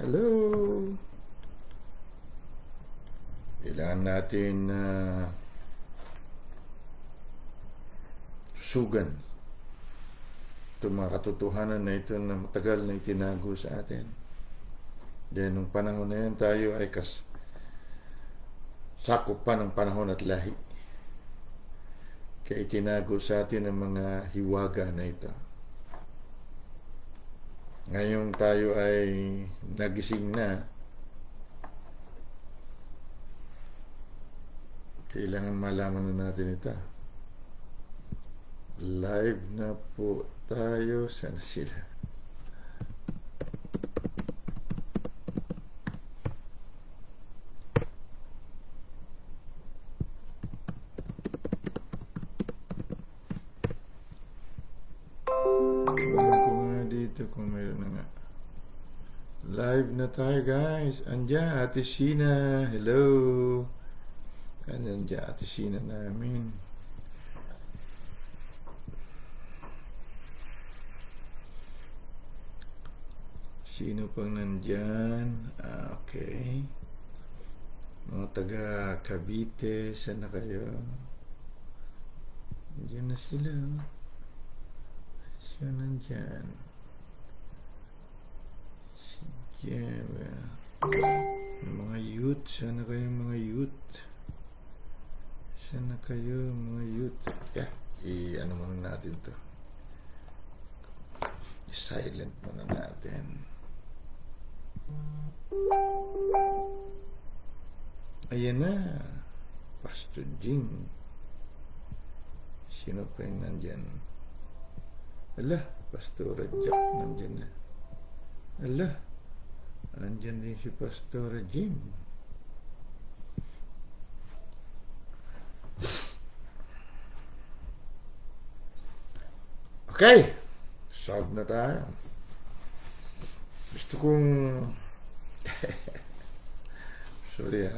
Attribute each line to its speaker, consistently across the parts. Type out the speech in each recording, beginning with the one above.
Speaker 1: Hello. Kailangan natin susugan itong mga katotohanan na ito na matagal na itinago sa atin. Dahil nung panahon na yan, tayo ay sakop pa ng panahon at lahi. Kaya itinago sa atin ang mga hiwaga na ito. Ngayon tayo ay nagising na. Kailangan malaman na natin ito. Live na po tayo. Sana sila? Wala ko nga dito kung mayroon na nga. Live na tayo, guys. Andiyan, Ate Sheena. Hello. Andiyan, Ate Sheena namin. Sino pang nandyan? Okay. Mga taga Cavite, saan na kayo? Andiyan na sila. Sino nandyan? Sige. Mga youth, saan na kayo mga youth? Saan na kayo mga youth? I-ano muna natin to. I-silent muna natin. Ayan na. Pastor Jing. Sino pa yung nandyan? Ala, Pastora Jack nandyan na. Ala, nandyan din si Pastora Jim. Okay, solve na tayo. Gusto kong sorry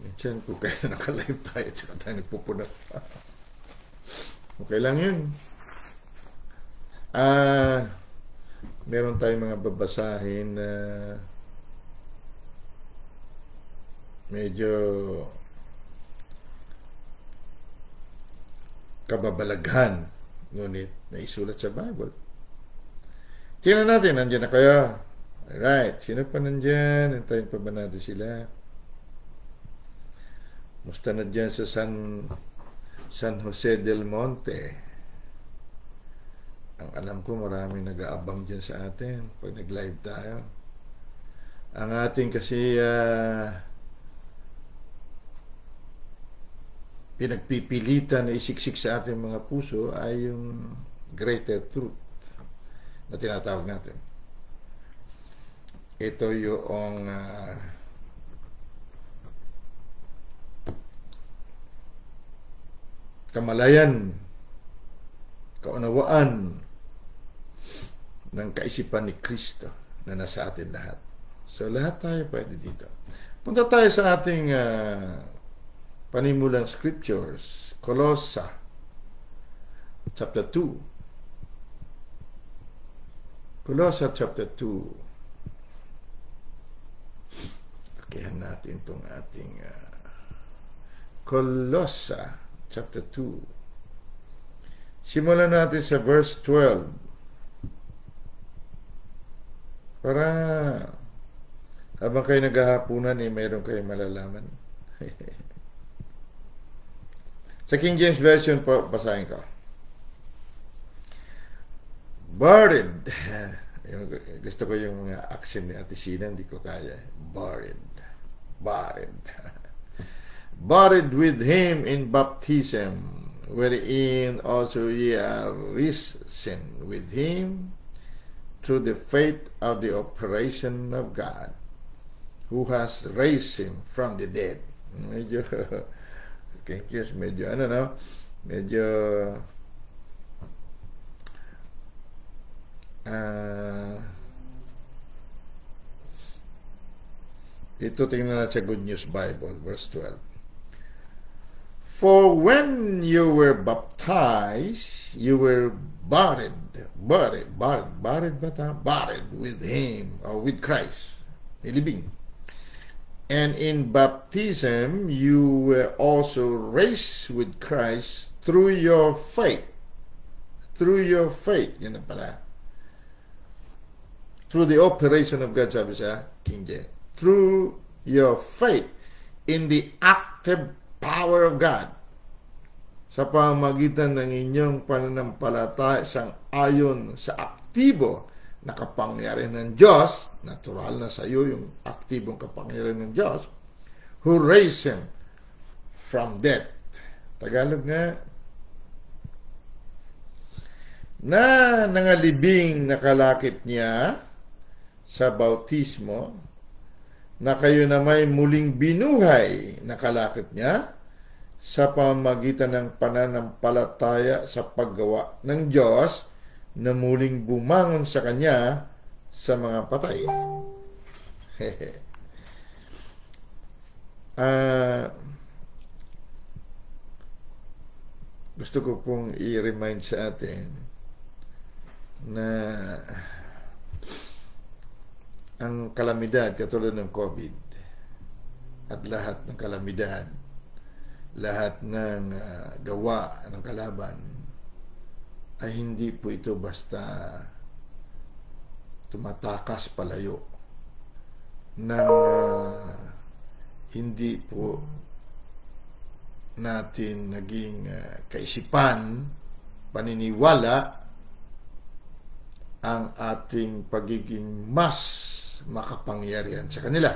Speaker 1: minsan kung kaya naka-live tayo tsaka tayo nagpupunat pa. Okay lang yun. Meron tayong mga babasahin na medyo kababalaghan, ngunit naisulat sa Bible. Tingnan natin, nandiyan na kayo. Alright, sino pa nandyan? Antayin pa ba natin sila? Musta na dyan sa San Jose del Monte? Ang alam ko maraming nag-aabang dyan sa atin pag nag-live tayo. Ang ating kasi pinagpipilitan na isiksik sa ating mga puso ay yung greater truth na tinatawag natin. Ito yung kamalayan, kaunawaan ng kaisipan ni Kristo na nasa atin lahat. So lahat tayo pwede dito. Punta tayo sa ating panimulang scriptures. Colossae chapter 2. Colossae chapter 2. Pakihan natin itong ating Colossae chapter 2. Simulan natin sa verse 12. Para habang kayo naghahapunan, mayroon kayo malalaman. Sa King James Version po, basahin ko. Buried. Gusto ko yung mga accent ni Ate Sheena, hindi ko kaya. Buried. Buried with him in baptism, wherein also ye are risen with him through the faith of the operation of God, who has raised him from the dead. Medyo medyo medyo ito tingnan natin sa Good News Bible, verse 12. For when you were baptized, you were buried with Him, or with Christ, ilibing. And in baptism, you were also raised with Christ through your faith. Through your faith, yun na pala. Through the operation of God, sabi sa King James. Through your faith in the active power of God, sa pamamagitan ng inyong pananampalataya sang ayon sa aktibo na kapangyarihan ng Diyos, natural na sa iyo yung aktibong kapangyarihan ng Diyos, who raised Him from death. Tagalog nga, na nangalibing nakalakip niya sa bautismo, na kayo na may muling binuhay nakalakip niya sa pamamagitan ng pananampalataya sa paggawa ng Diyos na muling bumangon sa Kanya sa mga patay. Gusto ko pong i-remind sa atin na ang kalamidad katulad ng COVID at lahat ng kalamidad, lahat ng gawa ng kalaban, ay hindi po ito basta tumatakas palayo ng hindi po natin naging kaisipan, paniniwala ang ating pagiging mas makapangyarihan sa kanila.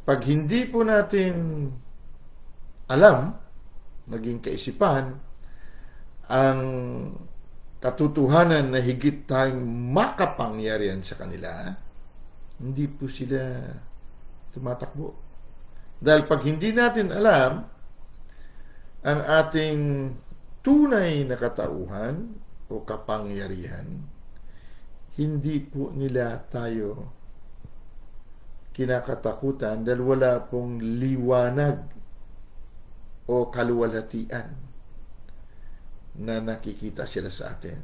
Speaker 1: Pag hindi po natin alam, naging kaisipan, ang katotohanan na higit tayong makapangyarihan sa kanila, hindi po sila tumatakbo. Dahil pag hindi natin alam ang ating tunay na katauhan o kapangyarihan, hindi po nila tayo kinakatakutan dahil wala pong liwanag o kaluwalhatian na nakikita sila sa atin.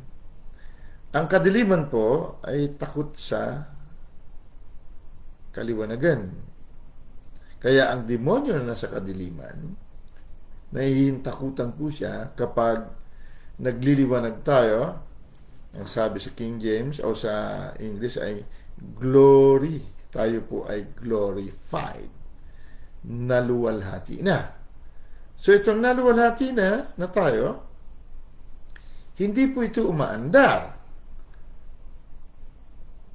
Speaker 1: Ang kadiliman po ay takot sa kaliwanagan. Kaya ang demonyo na nasa kadiliman, nahihintakutan po siya kapag nagliliwanag tayo. Ang sabi sa King James o sa English ay glory. Tayo po ay glorified. Naluwalhati na. So itong naluwalhati na tayo, hindi po ito umaandar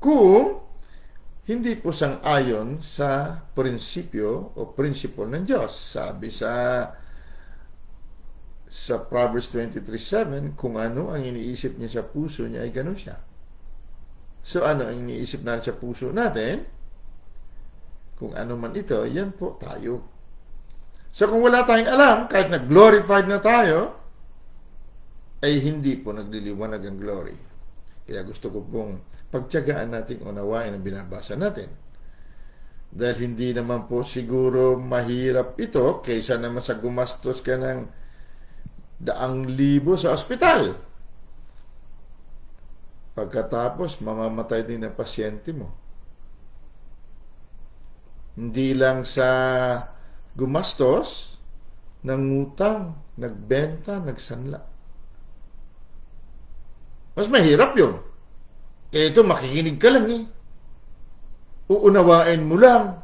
Speaker 1: kung hindi po sang-ayon sa prinsipyo o principle ng Diyos. Sabi sa Proverbs 23:7, kung ano ang iniisip niya sa puso niya ay ganun siya. So ano ang iniisip natin sa puso natin? Kung ano man ito, yan po tayo. So kung wala tayong alam, kahit na-glorified na tayo, ay hindi po nagliliwanag ang glory. Kaya gusto ko pong pagtiyagaan natin unawain ang binabasa natin. Dahil hindi naman po siguro mahirap ito kaysa naman sa gumastos ka ng 100,000 sa ospital. Pagkatapos, mamamatay din ang pasyente mo. Hindi lang sa gumastos, nangutang, nagbenta, nagsanla. Mas mahirap yun. Kaya ito, makikinig ka lang eh. Uunawain mo lang.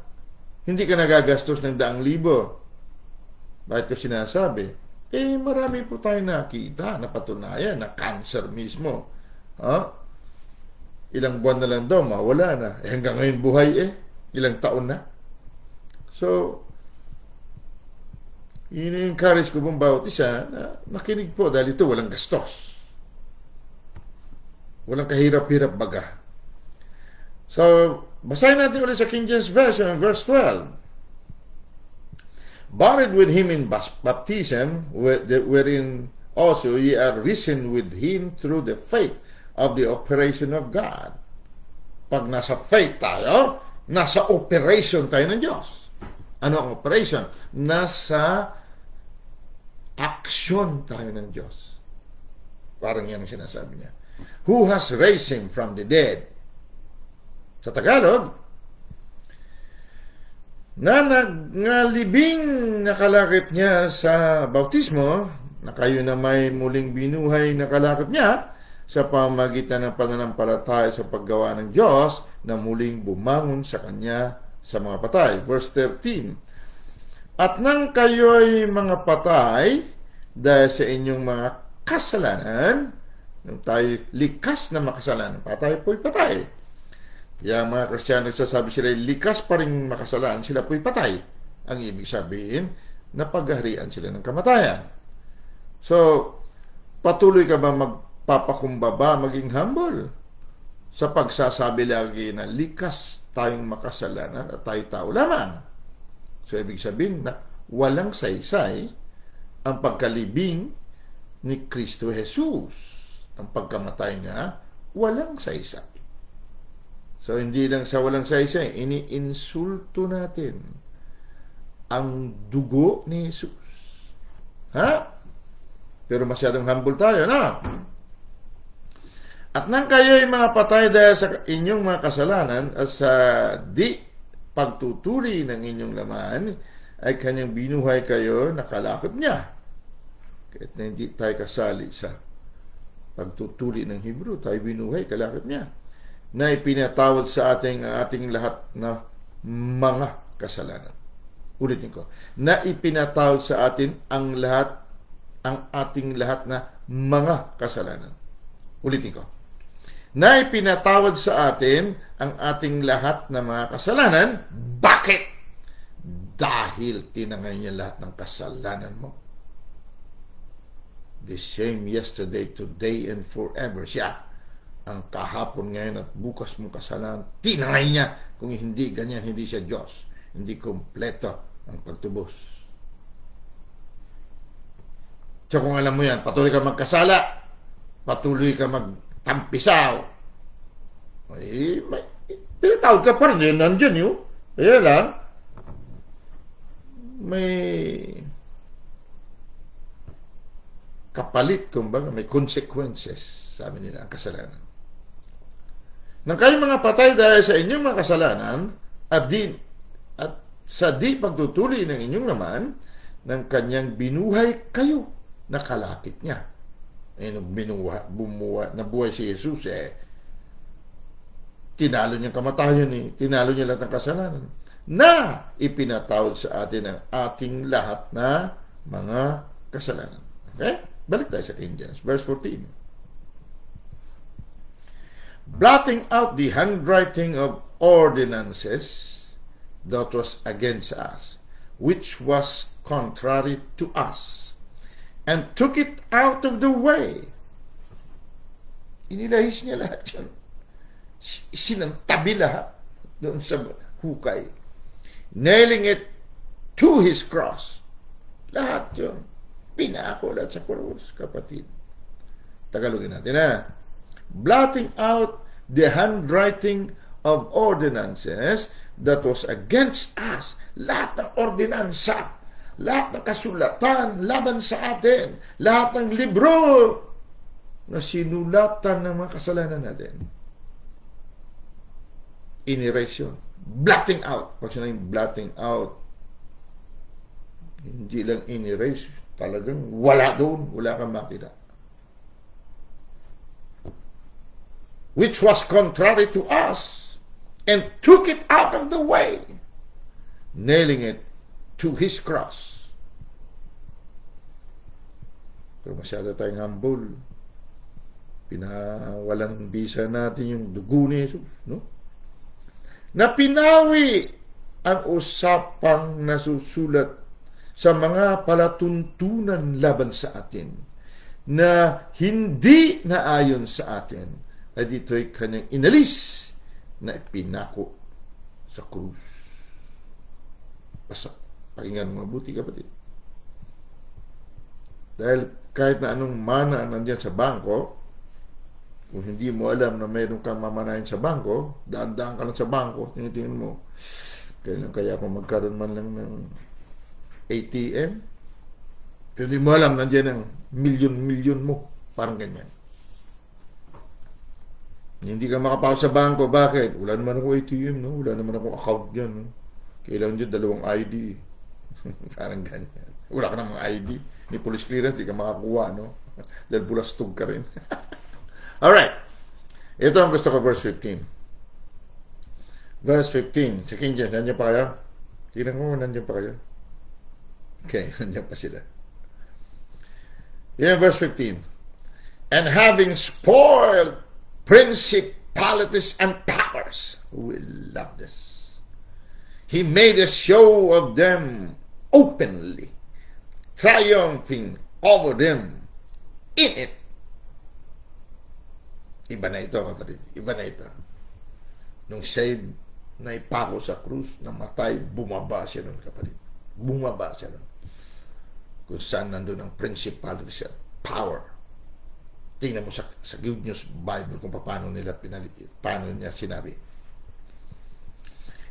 Speaker 1: Hindi ka nagagastos ng 100,000. Bakit ko sinasabi? Marami po tayo nakita, napatunayan na cancer mismo. Ilang buwan na lang daw, mawala na. Hanggang ngayon buhay ilang taon na. So, ini-encourage ko pong bawat isa na makinig po dahil ito walang gastos. Walang kahirap-hirap baga. So, basahin natin ulit sa King James Version, verse 12. Buried with Him in baptism, wherein also ye are risen with Him through the faith of the operation of God. Pag nasa faith tayo, nasa operation tayo ng Diyos. Ano ang operation? Nasa aksyon tayo ng Diyos. Parang yan ang sinasabi niya. Who has raised him from the dead? Sa Tagalog, na ngalibing nakalakip niya sa bautismo, na kayo na may muling binuhay nakalakip niya sa pamagitan ng pananampalataya sa paggawa ng Diyos na muling bumangon sa Kanya sa mga patay. Verse 13, at nang kayo'y mga patay dahil sa inyong mga kasalanan, nung tayo likas na makasalanan, patay po'y patay. Kaya mga Kristiyano nagsasabi sila, likas pa rin makasalanan, sila po'y patay. Ang ibig sabihin, napaghaharian sila ng kamatayan. So, patuloy ka ba magpapakumbaba, maging humble? Sa pagsasabi lagi na likas tayong makasalanan at tayo tao lamang. So, ibig sabihin na walang saysay ang pagkalibing ni Kristo Jesus. Ang pagkamatay niya, walang saysay. So, hindi lang sa walang saysay, iniinsulto natin ang dugo ni Jesus. Ha? Pero masyadong humble tayo, na? At nang kayo'y mga patay dahil sa inyong mga kasalanan at sa di pagtuturi ng inyong laman, ay kanyang binuhay kayo, nakalakip niya. Kahit na hindi tayo kasali sa pagtuturi ng Hebrew, tayo binuhay, kalakip niya, na ipinatawad sa ating lahat na mga kasalanan. Ulitin ko, na ipinatawad sa atin ang ating lahat na mga kasalanan. Ulitin ko, na ipinatawad sa atin ang ating lahat na mga kasalanan. Bakit? Dahil tinangay niya lahat ng kasalanan mo. The same yesterday, today, and forever. Siya ang kahapon, ngayon, at bukas mong kasalanan. Tinangay niya. Kung hindi ganyan, hindi siya Diyos. Hindi kompleto ang pagtubos. So kung alam mo yan, patuloy ka magkasala, patuloy ka magtampisaw, pinatawad ka pa rin, nandyan yun. Kaya lang, may kapalit, kumbaga, may consequences, sabi nila, ang kasalanan. Nang kayo mga patay dahil sa inyong mga kasalanan, at sa di pagtutuli ng inyong laman, ng kanyang binuhay kayo, nakalakip niya. Nabuhay si Jesus, tinalo niyang kamatayan, tinalo niya lahat ng kasalanan, na ipinatawad sa atin ang ating lahat na mga kasalanan. Okay? Balik tayo sa King James, verse 14. Blotting out the handwriting of ordinances that was against us, which was contrary to us, and took it out of the way. Inilahis niya lahat yan. Sinantabi lahat doon sa hukay. Nailing it to His cross. Lahat yun. Pinako lahat sa krus, kapatid. Tagalogin natin, ha? Blotting out the handwriting of ordinances that was against us. Lahat ng ordinansa, lahat ng kasulatan laban sa atin, lahat ng libro na sinulatan ng mga kasalanan natin, in-erase yun. Blotting out. Pag sinabing blotting out, hindi lang in-erase, talagang wala doon, wala kang makita. Which was contrary to us, and took it out of the way, nailing it to His cross. Pero masyado tayong humble. Pinawalang bisa natin yung dugo ni Jesus, no? Na pinawi ang usapang nasusulat sa mga palatuntunan laban sa atin, na hindi naayon sa atin, ay dito'y kanyang inalis na ipinako sa krus. Pakinggan mo mabuti, kapatid. Dahil kahit na anong mana nandiyan sa bangko, kung hindi mo alam na mayroon kang mamanahin sa bangko, daan-daan ka lang sa bangko, tingin mo, Kailan kaya ako magkaroon man lang ng ATM? Pero di mo alam, nandiyan ang milyon-milyon mo. Parang ganyan. Hindi ka makapasok sa bangko. Bakit? Wala naman ako ATM, no? Wala naman ako account dyan, no? Kailangan dyan 2 ID. Parang ganyan. Wala ka namang ID. Ni police clearance, di ka makakuha, no? Dahil bulastog ka rin. Alright. Ito ang gusto ko, verse 15. Verse 15. Sa King James, nandiyan pa kayo? Tingnan ko, nandiyan pa kayo? Okay, nandiyan pa sila. Yan, verse 15. And having spoiled principalities and powers, we love this, he made a show of them openly, triumphing over them in it. Iba na ito, kapatid. Iba na ito. Nung siya na ipako sa krus, namatay, bumaba siya nun, kapatid. Bumaba siya nun. Kung saan nandun ang principalities at power. Tingnan mo sa Good News Bible kung paano niya sinabi.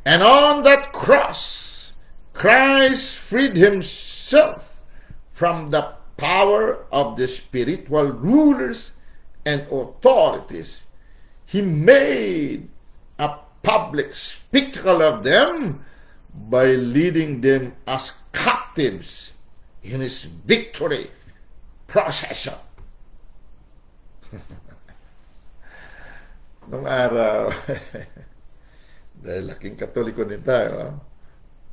Speaker 1: And on that cross, Christ freed himself from the power of the spiritual rulers and authorities. He made a public spectacle of them by leading them as captives in his victory procession. Nung araw, dahil laking Katoliko din tayo,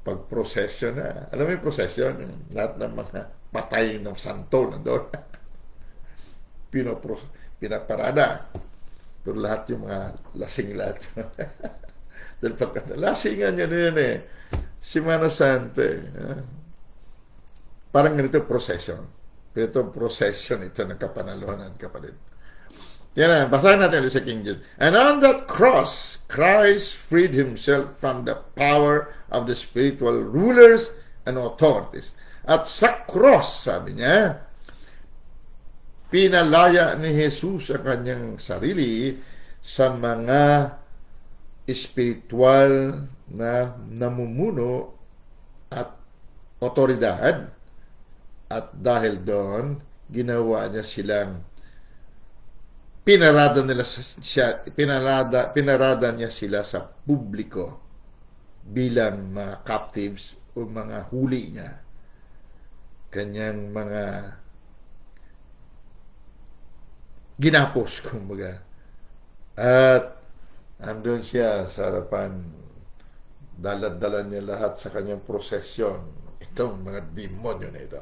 Speaker 1: pag procession na, alam mo yung procession, lahat ng mga patay ng santo na doon, pinaparada. Pero lahat yung mga lasing lahat. Dahil pagkat lasingan nyo na yun Semana Santa. Parang ganito procession. Pero ito procession, ito ng kapanalunan, kapatid. Yan na, basahin natin ulit sa King James. And on that cross, Christ freed himself from the power of the spiritual rulers and authorities. At sa cross, sabi niya, pinalaya ni Jesus ang kanyang sarili sa mga espiritual na namumuno at otoridad. At dahil doon, ginawa niya silang pinarada niya sila sa publiko bilang mga captives o mga huli niya. Kanyang mga ginapos, kumbaga. At andun siya sa harapan, dalad-dalan niya lahat sa kanyang prosesyon. Itong mga demonyo na ito.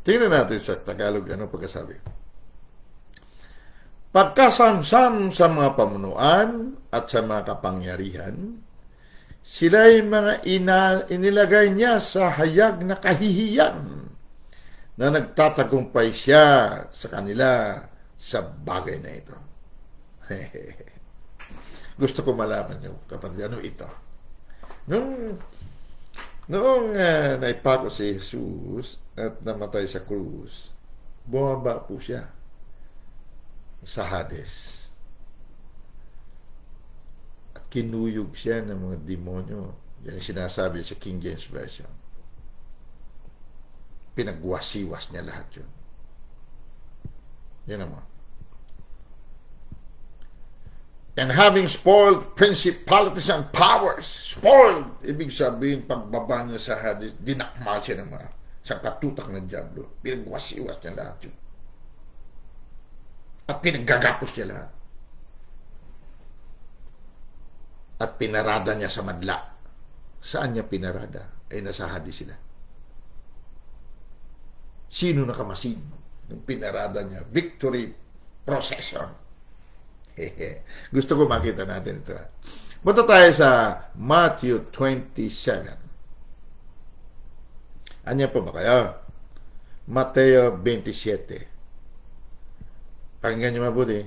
Speaker 1: Tingnan natin sa Tagalog ano pagkasabi. Pagkasamsam sa mga pamunuan at sa mga kapangyarihan, sila'y mga inilagay niya sa hayag na kahihiyan na nagtatagumpay siya sa kanila sa bagay na ito. Gusto ko malaman nyo, kapatid, ano ito? Noong naipako si Jesus at namatay sa krus, bumaba po siya sa Hades. At kinuyog siya ng mga demonyo. Yan sinasabi sa King James Version. Pinagwasiwas niya lahat yun. Yan naman. And having spoiled principalities and powers. Spoiled! Ibig sabihin, pagbaba niya sa Hades, dinakma siya ng mga sa katutak ng diablo. Pinagwasiwas niya lahat yun. At pinaggagapos niya lahat. At pinarada niya sa madla. Saan niya pinarada? Ay nasa Hades sila. Sino nakamasid ng pinarada niya? Victory procession. Gusto ko makita natin ito. Punta tayo sa Matthew 27. Anya pa ba kayo? Mateo 27. Pakinggan nyo mabuti.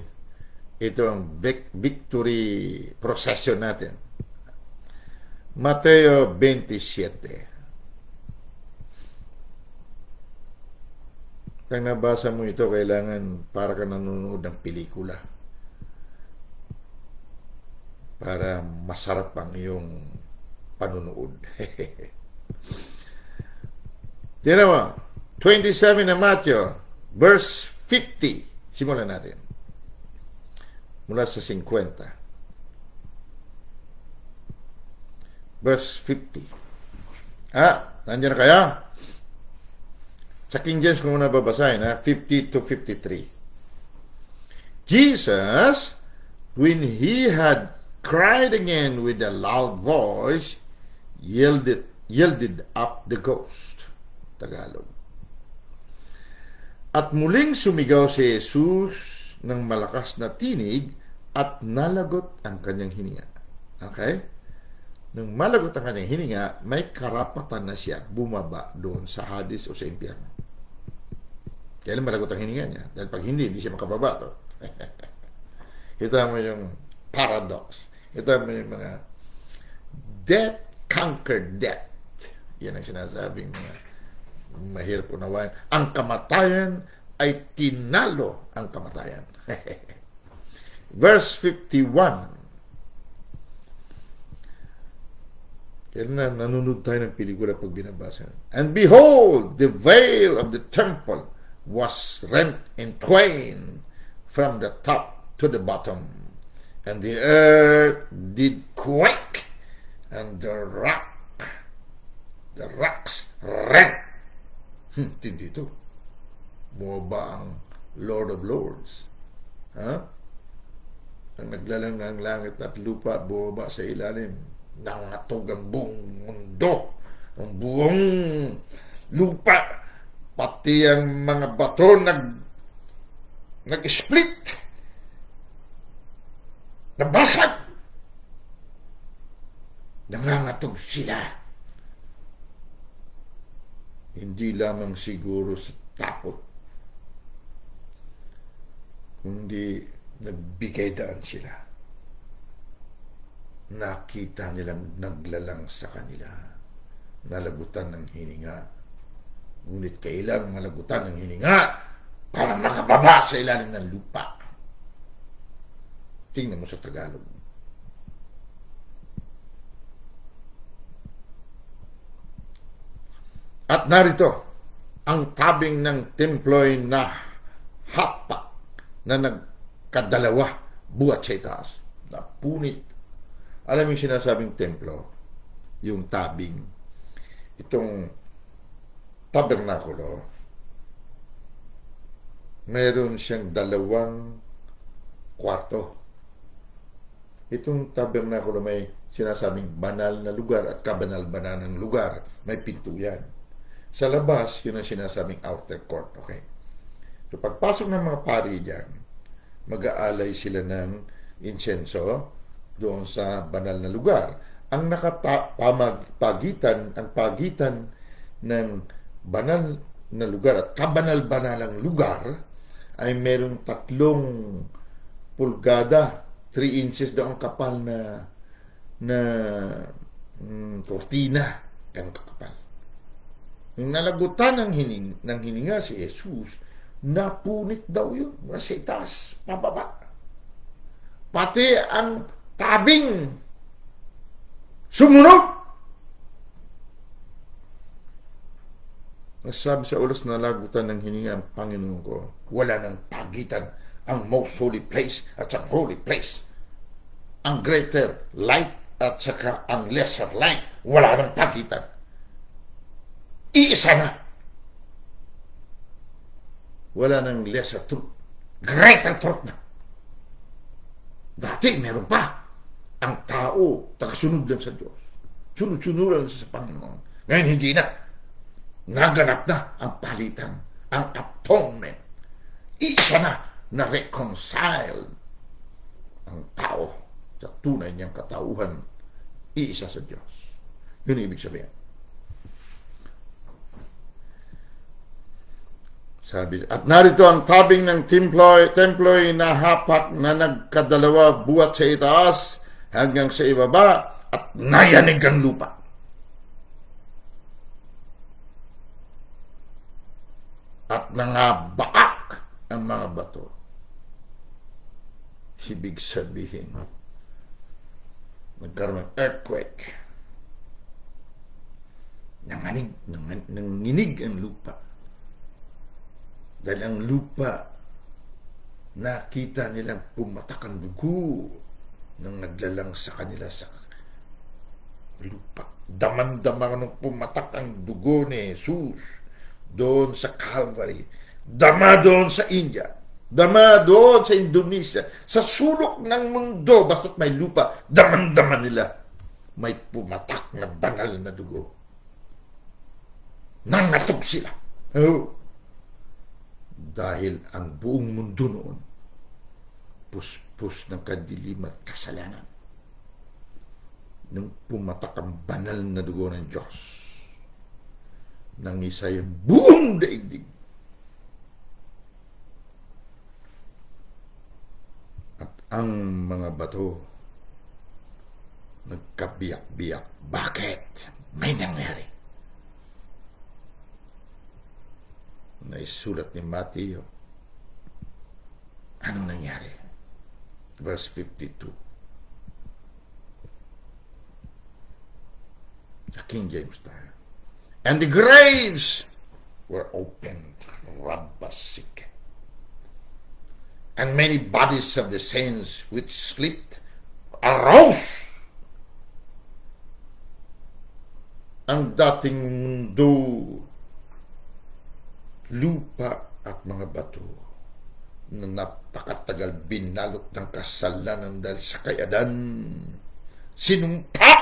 Speaker 1: Ito ang victory procession natin. Mateo 27. Pag nabasa mo ito, kailangan para ka nanonood ng pelikula. para masarap ang iyong panunood. Tingnan mo, 27 na Matthew, verse 50. Simulan natin. Mula sa 50. Verse 50. Nandiyan na kaya? Sa King James ko muna babasahin, 50 to 53. Jesus, when he had cried again with a loud voice, yielded up the ghost. Tagalog. At muling sumigaw si Jesus ng malakas na tinig at nalagot ang kanyang hininga. Okay? Nung malagot ang kanyang hininga, may karapatan na siya bumaba doon sa Hades o sa impyerno. Kailan malagot ang hininga niya? Dahil pag hindi siya makababa to. Kita mo yung paradox. Kita mo yung mga death conquered death. Yan ang sinasabing mga mahirap unawain. Ang kamatayan ay tinalo ang kamatayan. Verse 51. Kaya nanonood tayo ng pelikula pag binabasa. And behold, the veil of the temple was rent in twain from the top to the bottom. And the earth did quake, and the rocks rent. Tindi ito. Bumaba ang Lord of Lords. Ang naglalang ng langit at lupa, bumaba sa ilalim. Nangatog ang buong mundo, ang buong lupa, pati ang mga bato nag-split, nabasag, nangangatog sila. Hindi lamang siguro sa takot, kundi nagbigay daan sila. Nakita nilang naglalang sa kanila, nalagutan ng hininga. Ngunit kailang malagutan ng hininga para makababa sa ilalim ng lupa. Tingnan mo sa Tagalog. At narito, ang tabing ng templo'y na hapak na nagkadalawa buhat sa itaas. Napunit. Alam yung sinasabing templo, yung tabing, itong tabernakulo, meron siyang 2 kwarto. Itong tabernakulo may sinasabing banal na lugar at kabanal-banal ng lugar. May pinto yan. Sa labas, yun ang sinasabing outer court. Okay? So, pagpasok ng mga pari dyan, mag-aalay sila ng insenso doon sa banal na lugar. Ang pagitan ng banal na lugar at kabanal-banalang lugar ay merong 3 pulgada, 3 inches daw ang kapal na kortina. Ganun kakapal. Nung nalagutan ng hininga si Jesus, napunit daw yun mula sa itaas, pababa. Pati ang tabing sumunod. Nasabi sa ulos na nalagutan ng hininga ang Panginoon ko, wala nang pagitan ang most holy place at ang holy place. Ang greater light at saka ang lesser light, wala nang pagitan. Iisa na. Wala nang lesser truth. Greater truth na. Dati meron pa. Ang tao, tagasunod lang sa Diyos. Sunod-sunod lang sa Panginoon. Ngayon hindi na. Naganap na ang palitan. Ang atonement. Iisa na reconcile ang tao sa tunay niyang katauhan. Iisa sa Diyos. Yun ibig sabihin. Sabi, at narito ang tabing ng templo'y na hapak na nagkadalawa buhat sa itaas hanggang sa ibaba at nayanig ang lupa. At nangabaak ang mga bato. Ibig sabihin, Nagkaroon ng earthquake. Nanginig ang lupa. Dahil ang lupa, nakita nilang pumatak ang dugo nang naglalang sa kanila sa lupa. Daman-dama nung pumatak ang dugo ni Jesus doon sa Calvary. Dama doon sa India. Dama doon sa Indonesia. Sa sulok ng mundo, basta't may lupa, daman-dama nila may pumatak na banal na dugo. Nangatog sila. Oh. Dahil ang buong mundo noon, puspos ng kadilim at kasalanan. Nung pumatak ang banal na dugo ng Diyos, nangisay ang buong daigdig. At ang mga bato nagkabiyak-biyak. Bakit? May nangyari. Naisulat ni Matthew. Anong nangyari? Verse 52. The King James style. And the graves were opened. Rabbasik. And many bodies of the saints which slept arose. Ang dating mundo, lupa at mga bato na napakatagal binalot ng kasalanan dahil sa kayadan, sinumpa.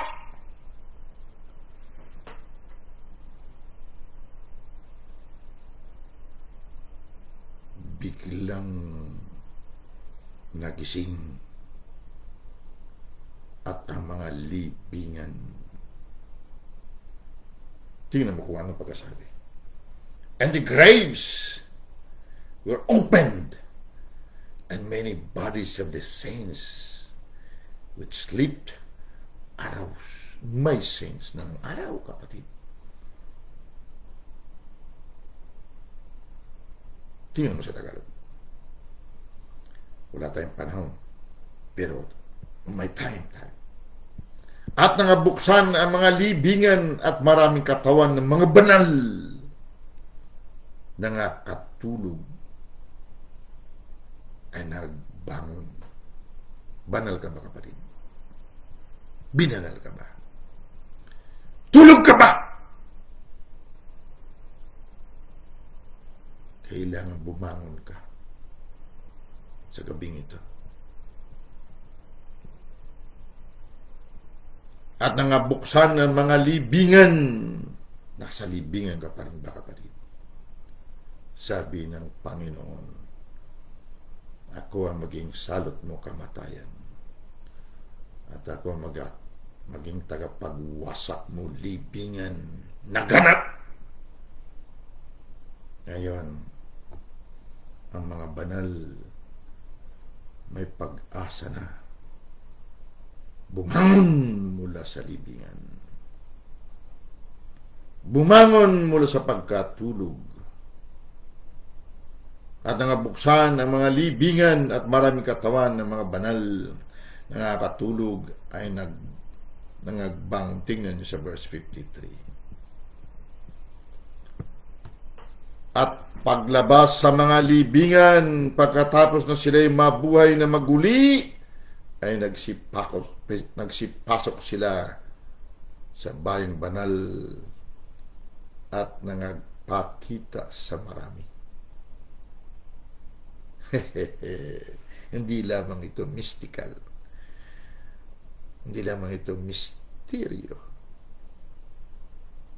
Speaker 1: Biglang nagising at ang mga libingan. Tingnan mo kung anong pagkasabi. And the graves were opened, and many bodies of the saints which slept arose. May saints ng araw, kapatid. Tingnan mo sa Tagalog. Wala tayong panahon, pero may time. At nangabuksan ang mga libingan at maraming katawan ng mga banal na nakatulog ay nagbangon. Banal ka ba, kapatid? Binanal ka ba? Tulog ka ba? Kailangan bumangon ka sa gabing ito. At nangabuksan ang mga libingan. Nasa libingan ka pa rin ba, kapatid? Sabi ng Panginoon, ako ang maging salot mo kamatayan. At ako ang maging tagapagwasak mo libingan na ganap. Ngayon, ang mga banal may pag-asa na bumangon mula sa libingan. Bumangon mula sa pagkatulog. At nangabuksan ang mga libingan at maraming katawan ng mga banal na nakatulog ay nangagbang. Tingnan niyo sa verse 53. At paglabas sa mga libingan, pagkatapos na sila'y mabuhay na maguli, ay nagsipasok sila sa bayang banal at nangagpakita sa marami. Hindi lamang ito mystical. Hindi lamang ito misteryo.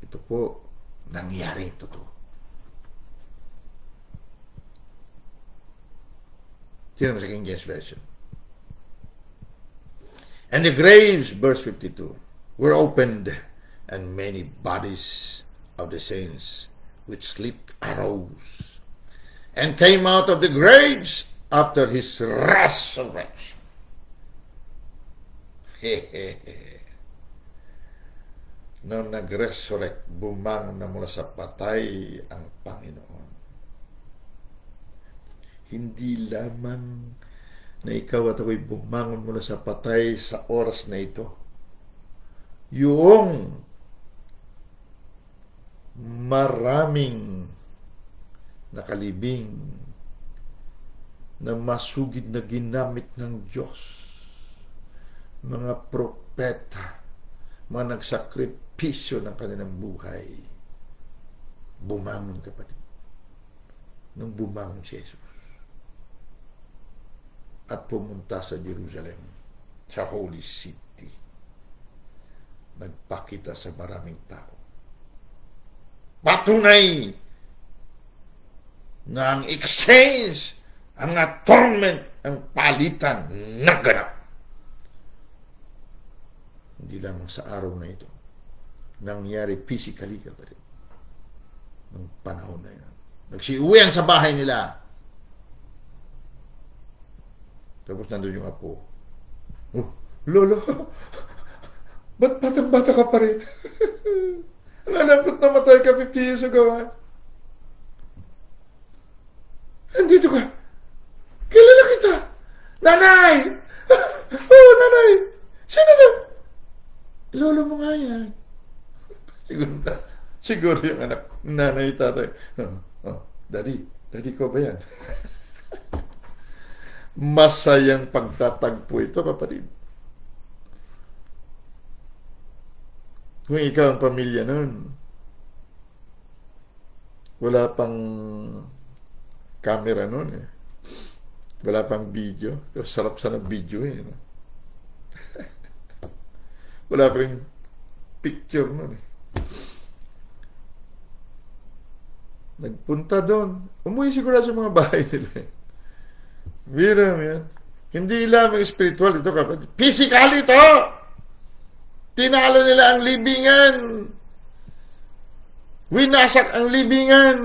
Speaker 1: Ito po, nangyari totoo. Tingnan mo sa King James Version. And the graves, verse 52, were opened, and many bodies of the saints which slept arose, and came out of the graves after his resurrection. Nung nag-resurrect, bumangon na mula sa patay ang Panginoon. Hindi lamang na ikaw at ako'y bumangon mula sa patay sa oras na ito. yung maraming nakalibing na masugid na ginamit ng Diyos, mga propeta, mga nagsakripisyo ng kanilang buhay, bumangon, kapatid. Nung bumangon si Jesus at pumunta sa Jerusalem, sa Holy City, nagpakita sa maraming tao. Patunay na ang exchange, ang atonement, ang palitan, naganap. Hindi lamang sa araw na ito, nangyari physically, kapatid, ng panahon na yan. Nagsiuwian sa bahay nila. Tapos nandun yung apo. Oh, Lolo, ba't batang-bata ka pa rin? Alam ko't namatay ka 50 years ago, ha? Nandito ka. Kilala kita. Nanay! Oh, nanay! Sino na? Lolo mo nga yan. Siguro yung anak, nanay, tatay. Daddy ko ba yan? Masayang pagtatagpo ito, kapatid. Kung ikaw ang pamilya nun, wala pang camera nun eh. Wala pang video. Sarap sana video eh. No? Wala pa rin picture nun eh. Nagpunta doon. Umuwi siguro sa mga bahay nila eh. Bira mo yan. Hindi lamang spiritual ito, kapatid. Physical ito! Tinalo nila ang libingan. Winasak ang libingan.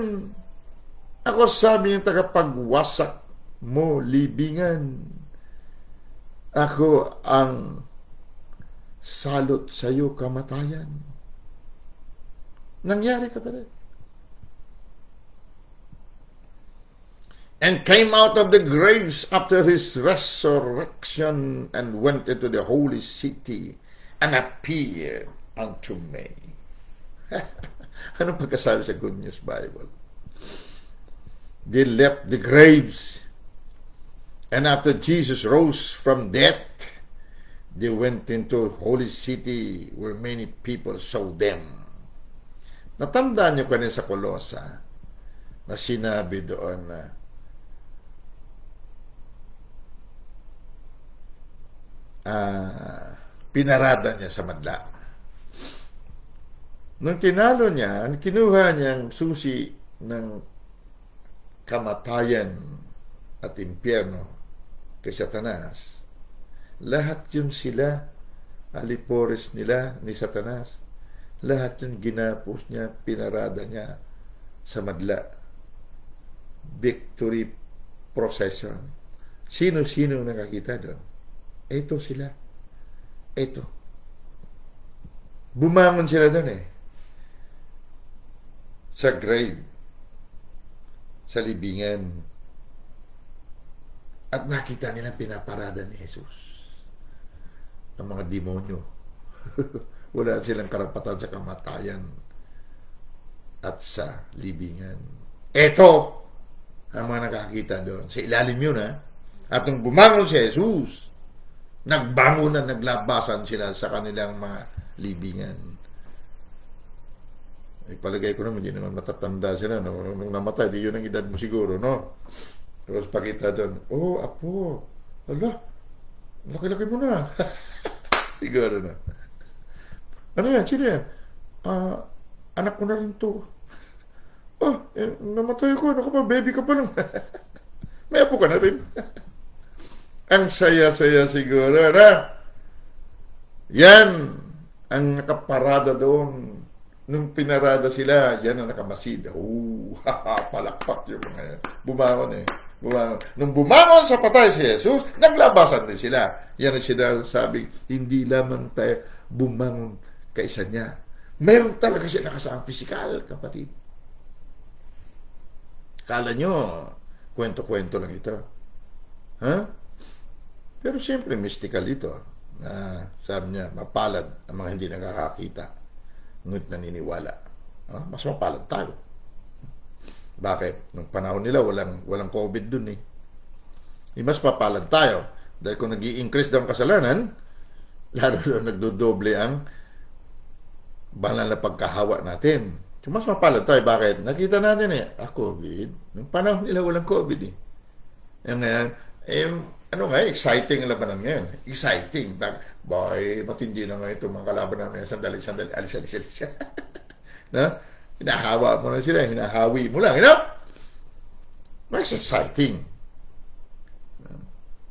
Speaker 1: Ako sabi ng tagapagwasak mo libingan. Ako ang salot sa iyo kamatayan. Nangyari, kapatid. And came out of the graves after his resurrection and went into the holy city and appeared unto me. Anong pagkasabi sa Good News Bible? They left the graves, and after Jesus rose from death, they went into a holy city where many people saw them. Natandaan niyo kanina sa Kolosa na sinabi doon na pinarada niya sa madla. Nung tinalo niya, kinuha niya ang susi ng kamatayan at impyerno kay Satanas. Lahat yun sila, alipores nila ni Satanas. Lahat yun ginapos niya, pinarada niya sa madla. Victory procession. Sino-sino nakakita doon? Ito sila. Ito. Bumangon sila doon eh. Sa grave. Sa libingan. At nakita nila pinaparada ni Jesus. Ang mga demonyo. Wala silang karapatan sa kamatayan at sa libingan. Ito ang mga nakakita doon. Sa ilalim yun, ha? At nung bumangon si Jesus, nagbangon na naglabasan sila sa kanilang mga libingan. Ipalagay ko naman, hindi naman matatanda sila. No? Nung namatay, di yun ang edad mo siguro, no? Tapos pakita doon, oh, apo, ala, laki-laki mo na. Siguro na. Ano yan? Sino yan? Anak ko na rin to. Namatay ko. Ano ka pa? Baby ka pa lang. May apo ka na rin. Ang saya-saya siguro, na? Yan ang nakaparada doon. Nung pinarada sila, yan ang nakamasid. Palakpak yung mga yan. Bumangon eh. Bumangon. Nung bumangon sa patay si Jesus, naglabasan din sila. Yan ang sinasabing, hindi lamang tayo bumangon kaisa niya. Meron talaga siya nakasaang pisikal, kapatid. Kala nyo, kwento-kwento lang ito. Ha? Pero siyempre, mystical ito. Sabi niya, mapalad ang mga hindi nakakakita, ngunit naniniwala. Mas mapalad tayo. Bakit? Nung panahon nila, walang COVID dun eh. Mas mapalad tayo. Dahil kung nag-i-increase daw ang kasalanan, lalo nagdodoble ang banal na pagkahawa natin. So, mas mapalad tayo. Bakit? Nakita natin COVID. Nung panahon nila, walang COVID eh. Ngayon, exciting ang labanan ngayon. Exciting. Boy, matindi na ngayon itong mga kalaban namin. Sandali. Alis. No? Hinahawa mo na sila. Hinahawi mo lang. Mas exciting.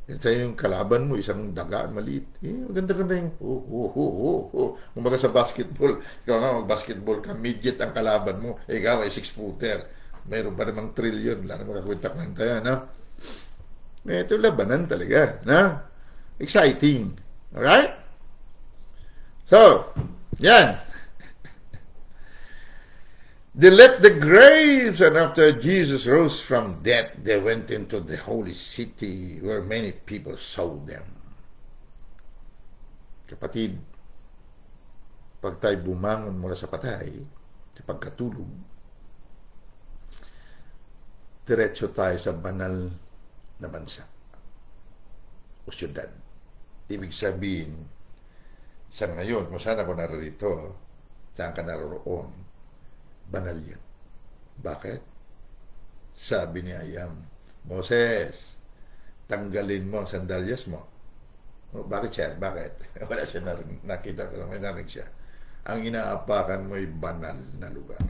Speaker 1: Ito yung kalaban mo, isang dagaan maliit. Maganda-ganda yung kumbaga sa basketball, ikaw nga mag-basketball ka, midget ang kalaban mo, ikaw ay 6-footer. Mayroon pa namang trillion, wala namang kakwintak-kwinta yan, no? Ito labanan talaga, no? Exciting. Alright? So, yan. They left the graves, and after Jesus rose from death, they went into the holy city where many people saw them. Kapatid, pag tayo bumangon mula sa patay, sa pagkatulog, diretso tayo sa banal na bansa o syudad. Ibig sabihin, sa ngayon, kung saan ako narito, saan ka naroon, banal yun. Bakit? Sabi ni Ayam, Moses, tanggalin mo ang sandalyas mo. Bakit siya? Bakit? Wala siya nakita, pero may narinig siya. Ang inaapakan mo ay banal na lugar.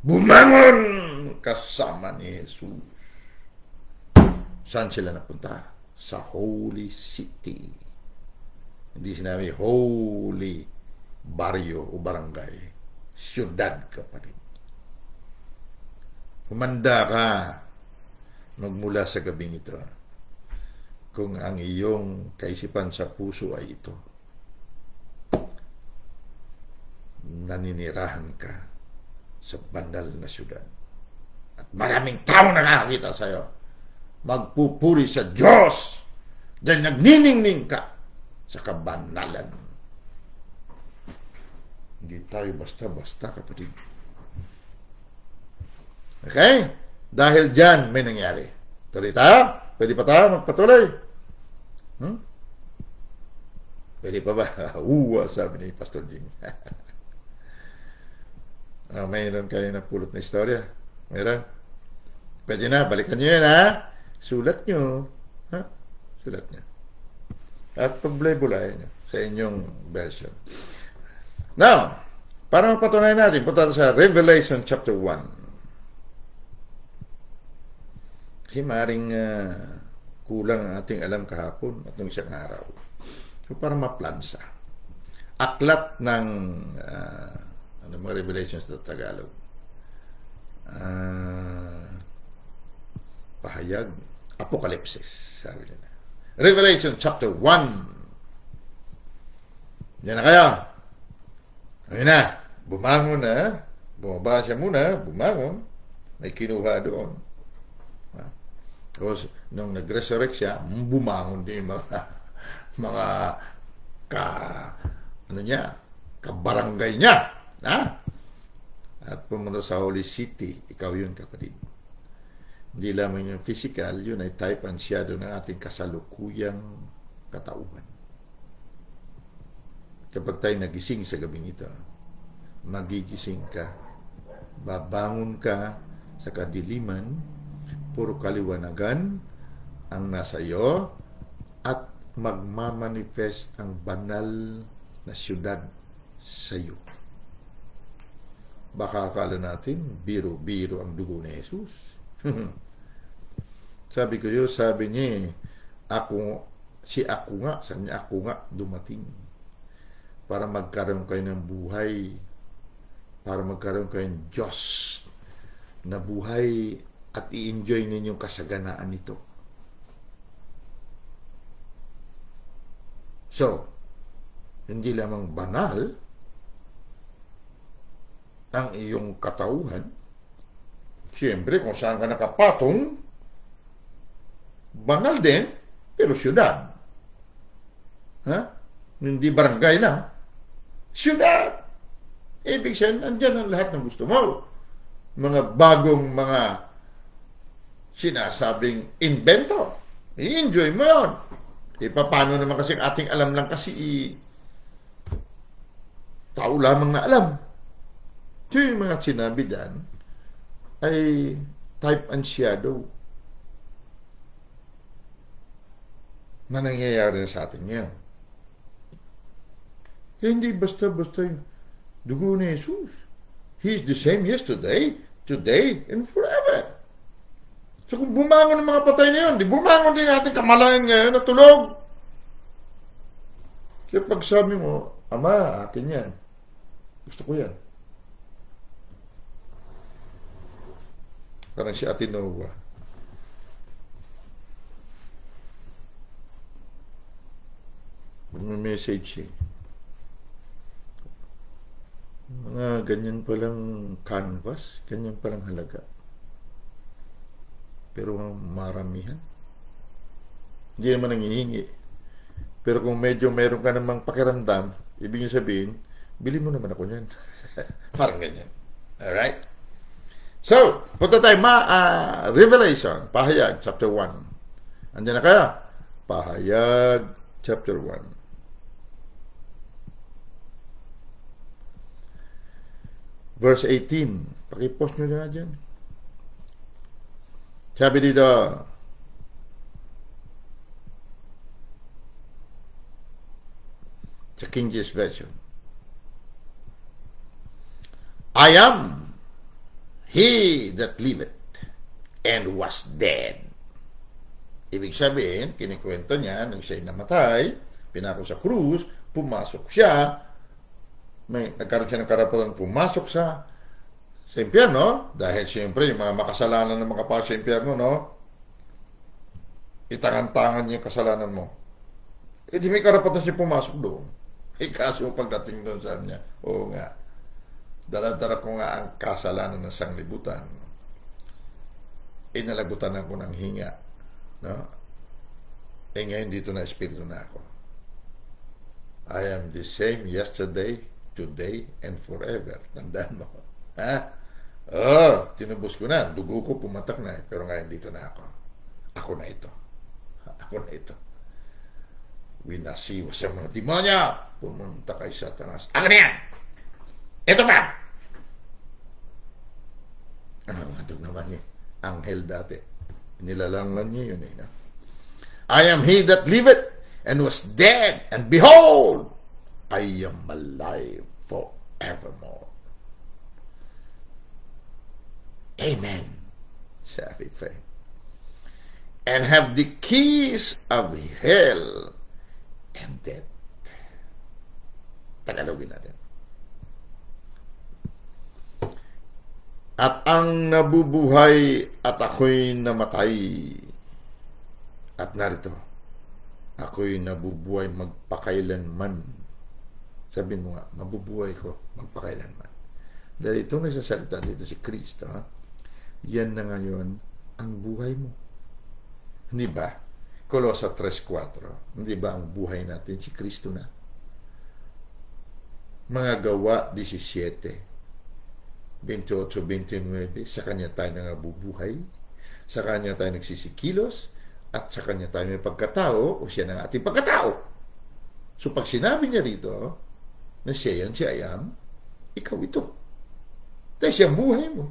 Speaker 1: Bumangon kasama ni Jesus. Saan sila napunta? Sa Holy City. Hindi sinabi holy barrio o barangay. Siyudad, kapatid. Humanda ka magmula sa gabing ito kung ang iyong kaisipan sa puso ay ito. Naninirahan ka sa banal na siyudad. At maraming tao nakakita sa iyo. Magpupuri sa Diyos dahil nagniningning ka sa kabanalan. Hindi tayo basta-basta, kapatid. Okay? Dahil dyan may nangyari. Tuloy tayo? Pwede pa tayo magpatuloy? Pwede pa ba? Sabi ni Pastor Jing. Mayroon kayo na pulot na istorya? Mayroon? Pwede na, balikan nyo yan, ha? Sulat nyo. Sulat nyo. At pagbulay-bulayan nyo sa inyong version. Now, para mapatunayan natin, punta sa Revelation chapter 1. Kasi maaaring kulang ang ating alam kahapon at ng isang araw. So, para maplansa. Aklat ng mga Revelations sa Tagalog. Pahayag. Apokalipsis, sabi nila. Revelation chapter 1. Yan na kaya. Ayun na, bumangon na, bumaba siya muna, bumangon, may kinuha doon. Tapos, nung nag-resurrect siya, bumangon din yung mga kabarangay niya. At pumunta sa Holy City, ikaw yun, kapatid. Hindi lamang yung physical, yun ay type and shadow ng ating kasalukuyang katauhan. Kapag tayo nagising sa gabing ito, magigising ka, babangon ka sa kadiliman, puro kaliwanagan ang nasa iyo, at magmamanifest ang banal na siyudad sa iyo. Baka akala natin, biro-biro ang dugo ni Jesus. Sabi niya, sabi niya, ako nga dumating para magkaroon kayo ng buhay, para magkaroon kayo ng Diyos na buhay at i-enjoy ninyong kasaganaan nito. So, hindi lamang banal ang iyong katauhan. Siyempre, kung saan ka nakapatong, banal din, pero syudad. Ha? Hindi barangay lang. Syudad. Ibig sabihin, andyan ang lahat ng gusto mo. Mga bagong mga sinasabing invento. I-enjoy mo yun. Paano naman kasi ating alam lang kasi tao lamang na alam. So yung mga sinabi dyan ay type and shadow na nangyayari sa atin ngayon. Hindi basta-basta yung dugo ni Jesus. He is the same yesterday, today, and forever. So kung bumangon ng mga patay na yun, di bumangon din ating kamalayan ngayon na tulog. Kaya pag sabi mo, Ama, akin yan. Gusto ko yan. Parang si Ate Noah. May message eh. Mga ganyan palang canvas, ganyan palang halaga. Pero maramihan. Hindi naman nangihingi. Pero kung medyo mayroon ka namang pakiramdam, ibig sabihin, bili mo naman ako niyan. Parang ganyan. Alright? So, punta tayo Revelation, Pahayag, chapter 1. Andiyan na kaya? Pahayag, chapter 1. Verse 18. Pakipost nyo na dyan. Sabi dito, sa King James Version, I am he that liveth and was dead. Ibig sabihin, kinikwento niya, nang siya'y namatay, pinako sa krus, pumasok siya, nagkaroon siya ng karapatan pumasok sa impyerno, dahil siyempre yung mga makasalanan na makapasok sa impyerno, no? Itangan-tangan niya yung kasalanan mo. Di may karapatan siya pumasok doon. Kaso pagdating doon, sabi niya, oo nga, dala-dala ko nga ang kasalanan ng sanglibutan. Inalagutan ako ng hinga. No? Ngayon dito na espiritu na ako. I am the same yesterday, today, and forever. Tandaan mo. Ha? Tinubos ko na. Dugo ko pumatak na. Pero ngayon dito na ako. Ako na ito. Ako na ito. Winasiwa sa mga demonya. Pumunta kay Satanas. Ako na yan! Ito ba? Matog naman niya. Anghel dati. Nilalanglan niya yun eh. No? I am he that liveth and was dead, and behold, I am alive forevermore. Amen. Sabi pa. And have the keys of hell and death. Tagalogin natin. At ang nabubuhay at ako'y namatay. At narito, ako'y nabubuhay magpakailanman. Sabihin mo nga, mabubuhay ko magpakailanman. Dahil ito nagsasalita dito si Kristo, ha? Yan na ngayon ang buhay mo. Hindi ba? Kolosas 3:4. Hindi ba ang buhay natin si Kristo na? Mga Gawa 17:28-29, sa Kanya tayo nangabubuhay, sa Kanya tayo nagsisikilos, at sa Kanya tayo may pagkatao, o siya ng ating pagkatao. So pag sinabi niya rito na siya yan, siya yan, ikaw ito. Dahil siya ang buhay mo.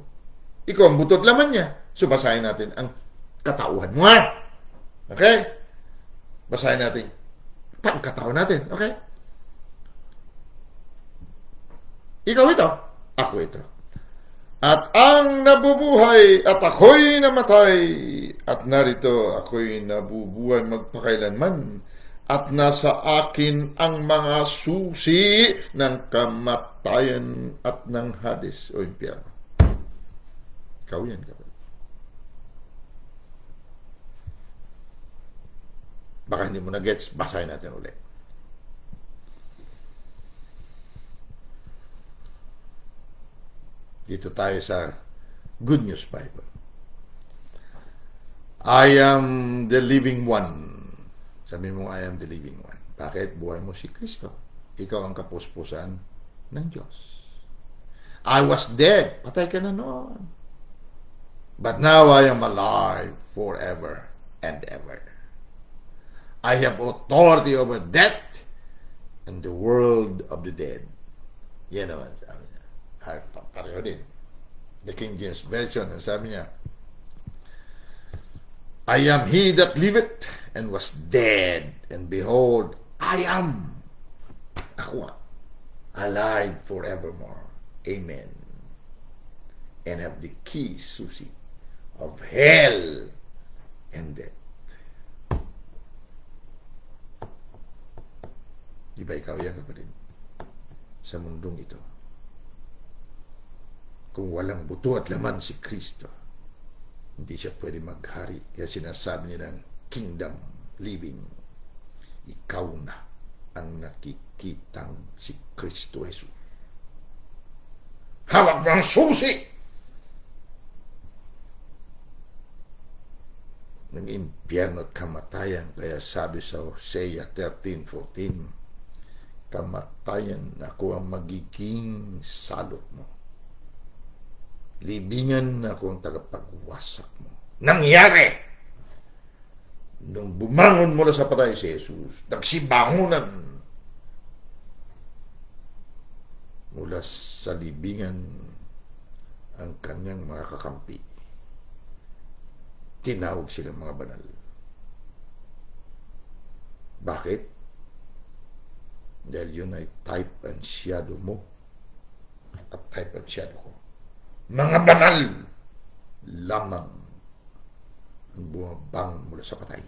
Speaker 1: Ikaw ang butot laman niya. So basahin natin ang katauhan mo. Okay? Basahin natin pagkatao natin. Okay? Ikaw ito, ako ito. At ang nabubuhay at ako'y namatay, at narito ako'y nabubuhay magpakailanman, at nasa akin ang mga susi ng kamatayan at ng Hades o impyerno. Ikaw yan, kapatid. Baka hindi mo na-gets, basahin natin ulit. Dito tayo sa Good News Bible. I am the living one. Sabi mo, I am the living one. Bakit? Buhay mo si Kristo. Ikaw ang kapuspusan ng Diyos. I was dead. Patay ka na noon. But now I am alive forever and ever. I have authority over death and the world of the dead. Yan naman sabi niya. Pareho din. The King James Version, sabi niya, I am he that liveth and was dead, and behold, I am. Ako alive forevermore. Amen. And have the keys, Susie, of hell and death. Di ba ikaw yan, kapatid? Sa mundong ito, kung walang buto at laman si Kristo, hindi siya pwede maghari. Kaya sinasabi niya ng kingdom living, ikaw na ang nakikitang si Kristo Jesus. Hawak mo ang susi ng impyerno at kamatayan. Kaya sabi sa Hosea 13:14, kamatayan, ako ang magiging salot mo. Libingan ako ang tagapagwasak mo. Nangyari! Nung bumangon mula sa patay si Jesus, nagsibangunan mula sa libingan ang kanyang mga kakampi. Tinawag silang mga banal. Bakit? Dahil yun ay type and shadow mo at type and shadow ko. Mga banal lamang ang bumabang mula sa patay.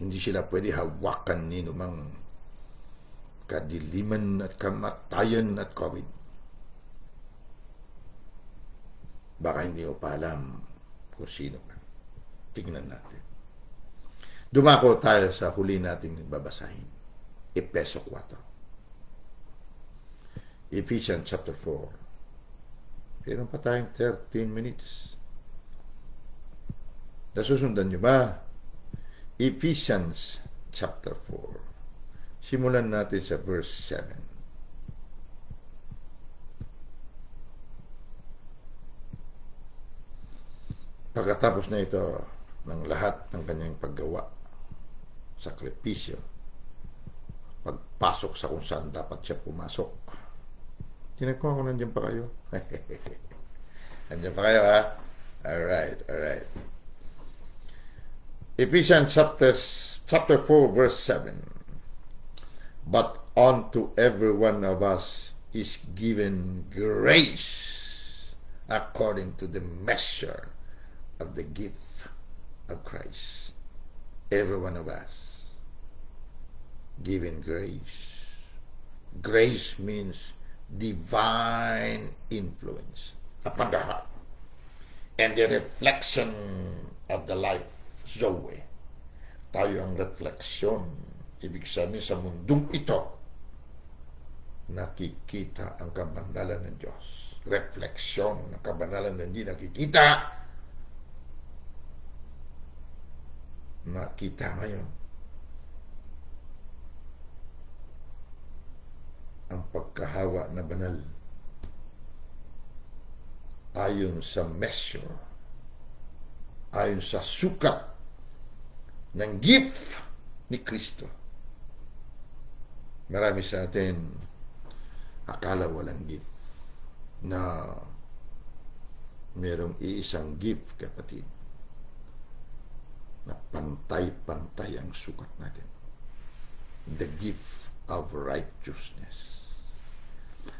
Speaker 1: Hindi sila pwede hawakan ni numang kadiliman at kamatayan at COVID. Baka hindi mo pa alam kung sino ka. Tingnan natin. Dumako tayo sa huli nating babasahin. Efeso 4. Ephesians chapter 4. Meron pa tayong 13 minutes. Nasusundan nyo ba? Ephesians chapter 4. Simulan natin sa verse 7. Pagkatapos na ito ng lahat ng kanyang paggawa, sakripisyo, pagpasok sa kung saan dapat siya pumasok. Tinagkuhan ko, nandiyan pa kayo? Nandiyan pa kayo, ha? Alright. Ephesians chapter 4, verse 7. But unto every one of us is given grace according to the measure of the gift of Christ. Every one of us given grace. Grace means divine influence upon the heart and the reflection of the life Zoe. Tayo ang refleksyon. Ibig sabihin sa mundong ito, nakikita ang kabanalan ng Diyos. Refleksyon ng kabanalan na hindi nakikita. Nakita ngayon ang pagkahawa na banal ayon sa measure, ayon sa sukat ng gift ni Kristo. Marami sa atin akala walang gift, na merong iisang gift, kapatid, na pantay-pantay ang sukat natin. The gift of righteousness.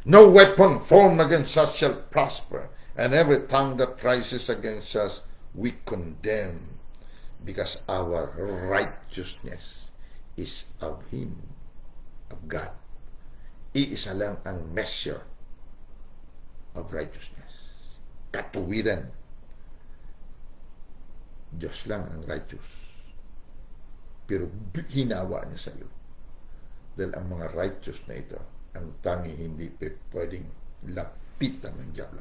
Speaker 1: No weapon formed against us shall prosper, and every tongue that rises against us we condemn, because our righteousness is of Him, of God. Iisa lang ang measure of righteousness. Katuwiran. Diyos lang ang righteous. Pero hinawa niya sa iyo. Dahil ang mga righteous na ito, ang tangi hindi pwedeng lapitan ng diablo.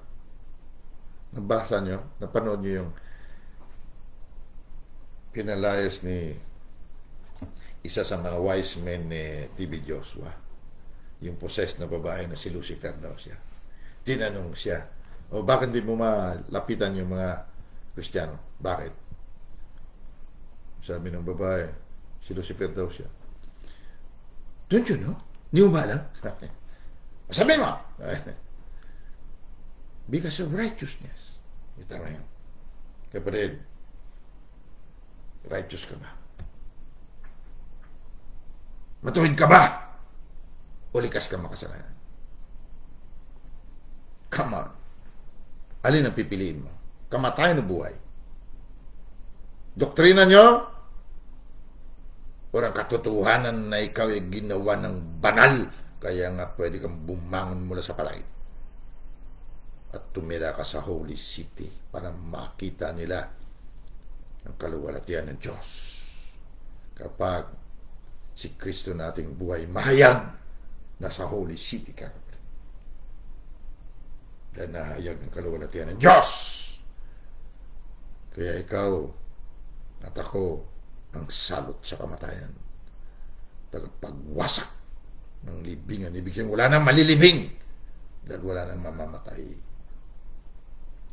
Speaker 1: Nabasa nyo, napanood nyo yung pinalayas ni isa sa mga wise men ni T.B. Joshua, yung possessed na babae na si Lucifer daw siya. Tinanong siya, bakit hindi mo malapitan yung mga Kristiyano? Bakit? Sabi ng babae, si Lucifer daw siya. Don't you know? Hindi mo ba alam? Sabi mo! Because of righteousness. Ito na yan. Kapatid, righteous ka ba? Matuwid ka ba? O likas ka makasalanan? Come on. Alin ang pipiliin mo? Kamatayan o buhay? Doktrina nyo? O ang katotohanan na ikaw ay ginawa ng banal, kaya nga pwede kang bumangon mula sa patay at tumira ka sa Holy City para makita nila ang kaluwalhatian ng Diyos. Kapag si Kristo nating buhay mahayag, nasa Holy City ka. Dahil nahayag ang kaluwalhatian ng Diyos. Kaya ikaw at ako ang salot sa kamatayan. Tagapagwasak ng libingan. Ibig sabihin, wala nang malilibing dahil wala nang mamamatay.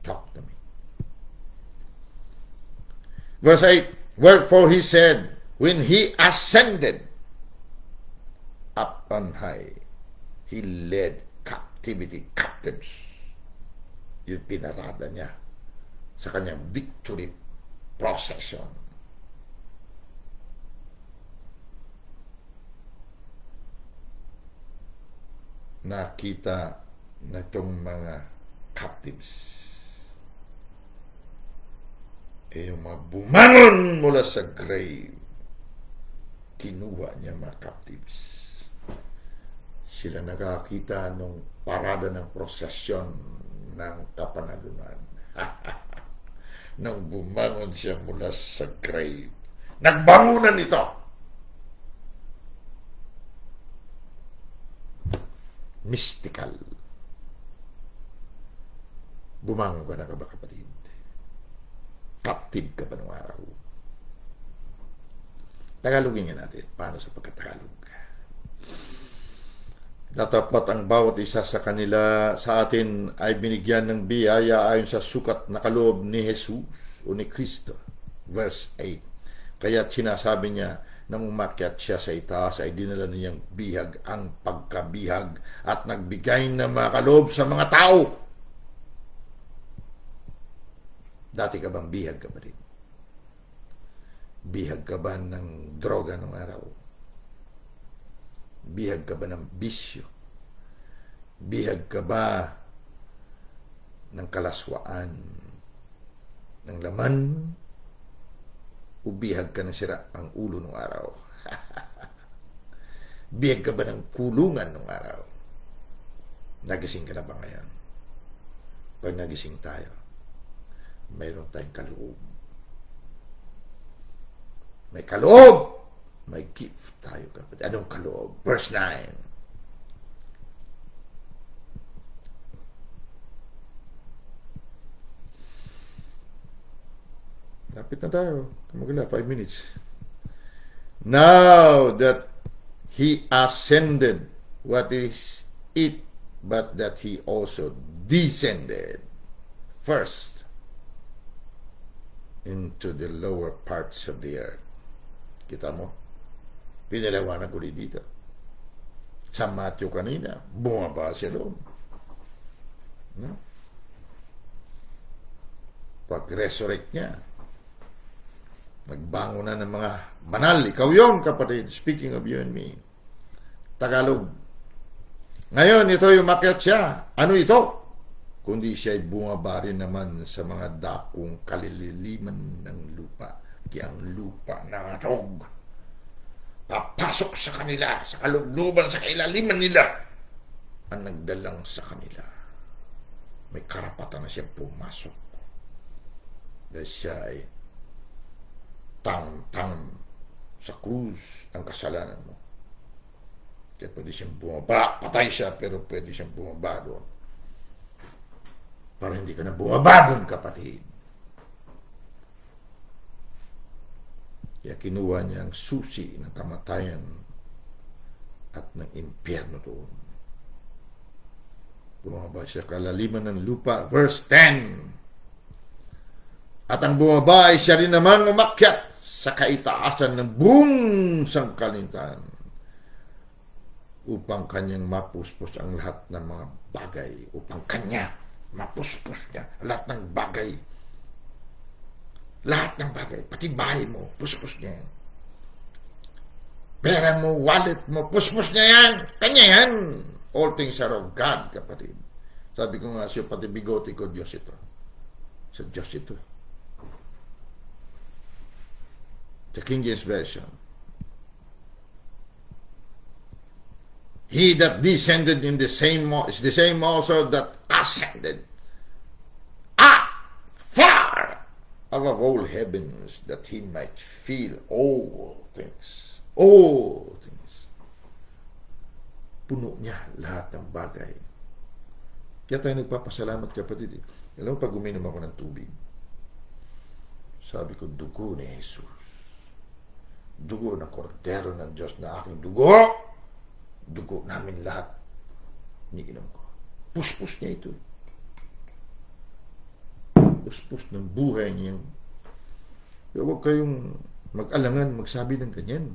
Speaker 1: Talk to me. Verse 8, wherefore he said, when he ascended up on high, he led captives. Yung pinarada niya sa kanyang victory procession. Nakita na itong mga captives yung mga bumangon mula sa grave, kinuha niya mga captives. Sila nakakita nung parada ng prosesyon ng kapanalunan. Nang bumangon siya mula sa grave, nagbangunan ito. Mystical. Bumangon ka na ka ba, kapatid? Captive ka ba ng araw? Tagalogin nga natin. Paano sa pagkatagalog? Datapot ang bawat isa sa kanila sa atin ay binigyan ng biyaya ayon sa sukat na kaloob ni Jesus o ni Kristo. Verse 8. Kaya sinasabi niya, nang umakyat siya sa itaas ay dinala niyang bihag ang pagkabihag at nagbigay ng mga kaloob sa mga tao. Dati ka bang bihag ka ba rin? Bihag ka ba ng droga nung araw? Bihag ka ba ng bisyo? Bihag ka ba ng kalaswaan? Ng laman? O bihag ka ng sira ang ulo nung araw? Bihag ka ba ng kulungan nung araw? Nagising ka na ba ngayon? Pag nagising tayo, mayroon tayong kaloob. May kaloob! May gift tayo, kapatid. Anong kaloob? Verse 9. Lapit na tayo. Kamagala, 5 minutes. Now that he ascended, what is it but that he also descended first into the lower parts of the earth. Kita mo? Pinalawanan ko dito. Sa Matthew kanina, bumaba siya doon. No? Pag-resurrect niya, nagbango na ng mga banal. Ikaw yon, kapatid. Speaking of you and me. Tagalog. Ngayon, ito yung umakyat siya. Ano ito? Kundi siya ay bumaba rin naman sa mga dakong kaliliman ng lupa. Kaya ang lupa nangatog. Papasok sa kanila, sa kaluluban, sa kailaliman nila. Ang nagdalang sa kanila. May karapatan na siya pumasok. Dahil siya ay tang sa krus ang kasalanan mo. Kaya pwede siyang bumaba. Patay siya, pero pwede siyang bumaba doon. Para hindi ka na bumaba doon, kapatid. Kaya kinuha niya ang susi ng kamatayan at ng impyerno doon. Bumaba siya kalaliman ng lupa. Verse 10. At ang bumaba ay siya rin naman umakyat sa kaitaasan ng buong sangkalintaan upang kanyang mapuspos ang lahat ng mga bagay. Upang kanya mapuspos niya lahat ng bagay. Lahat ng bagay. Pati bahay mo, puspos niya yan. Pera mo, wallet mo, puspos niya yan. Kanya yan. All things are of God, kapatid. Sabi ko nga siya, pati bigote ko, Diyos ito. Sa Diyos ito. The King James Version. He that descended in the same is the same also that ascended far above all heavens, that he might feel all things. All things. Puno niya lahat ng bagay. Kaya tayo nagpapasalamat, kapatid. Alam mo, pag uminom ako ng tubig, sabi ko, dugo ni Jesus. Dugo ng kordero ng Diyos na aking dugo. Dugo namin lahat. Iniinom ko. Puspos niya ito. Puspos ng buhay niya. Pero huwag kayong mag-alangan, magsabi ng ganyan.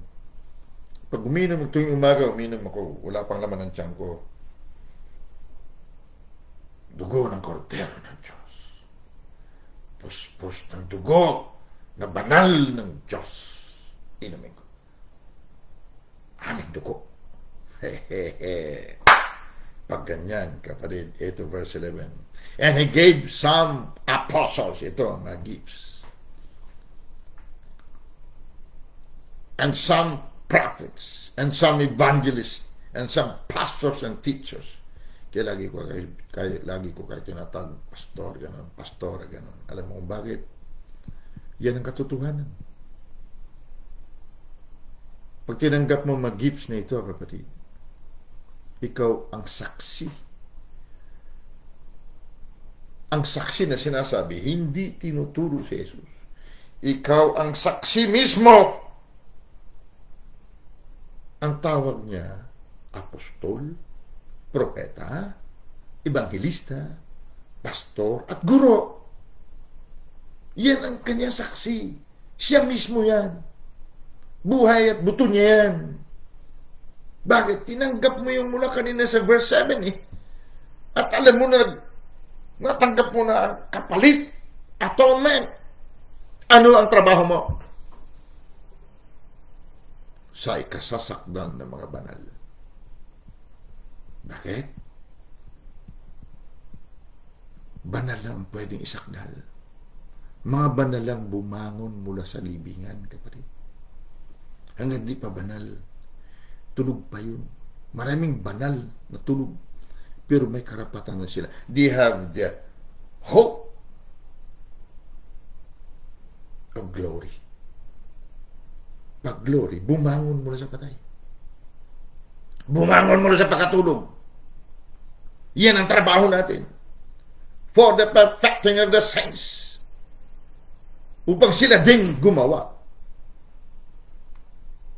Speaker 1: Pag uminom, tuwing umaga, uminom ako. Wala pang laman ng tiyan ko. Dugo ng kordero ng Diyos. Puspos ng dugo na banal ng Diyos. Inumin ko. Aming dugo. Pag ganyan, kapatid, ito verse 11. And he gave some apostles, ito ang mga gifts, and some prophets, and some evangelists, and some pastors and teachers. Kaya lagi ko kayo tinatag, pastor, ganon, pastora, ganon. Alam mo kung bakit? Yan ang katotohanan. Pag tinanggap mo mag-gifts na ito, kapatid, ikaw ang saksi. Ang saksi na sinasabi, hindi tinuturo si Jesus. Ikaw ang saksi mismo. Ang tawag niya, apostol, propeta, ebangelista, pastor, at guro. Yan ang kanyang saksi. Siya mismo yan. Buhay at buto niya yan. Bakit? Tinanggap mo yung mula kanina sa verse 7 eh. At alam mo na, natanggap mo na ang kapalit, atonement. Ano ang trabaho mo? Sa ikasasakdan ng mga banal. Bakit? Banal lang pwedeng isakdal. Mga banal lang bumangon mula sa libingan, kapatid. Hanggang di pa banal, tulog pa yun. Maraming banal na tulog, pero may karapatan na sila. They have the hope of glory. Pag glory, bumangon mula sa patay. Bumangon mula sa pagkatulog. Yan ang trabaho natin. For the perfecting of the saints. Upang sila din gumawa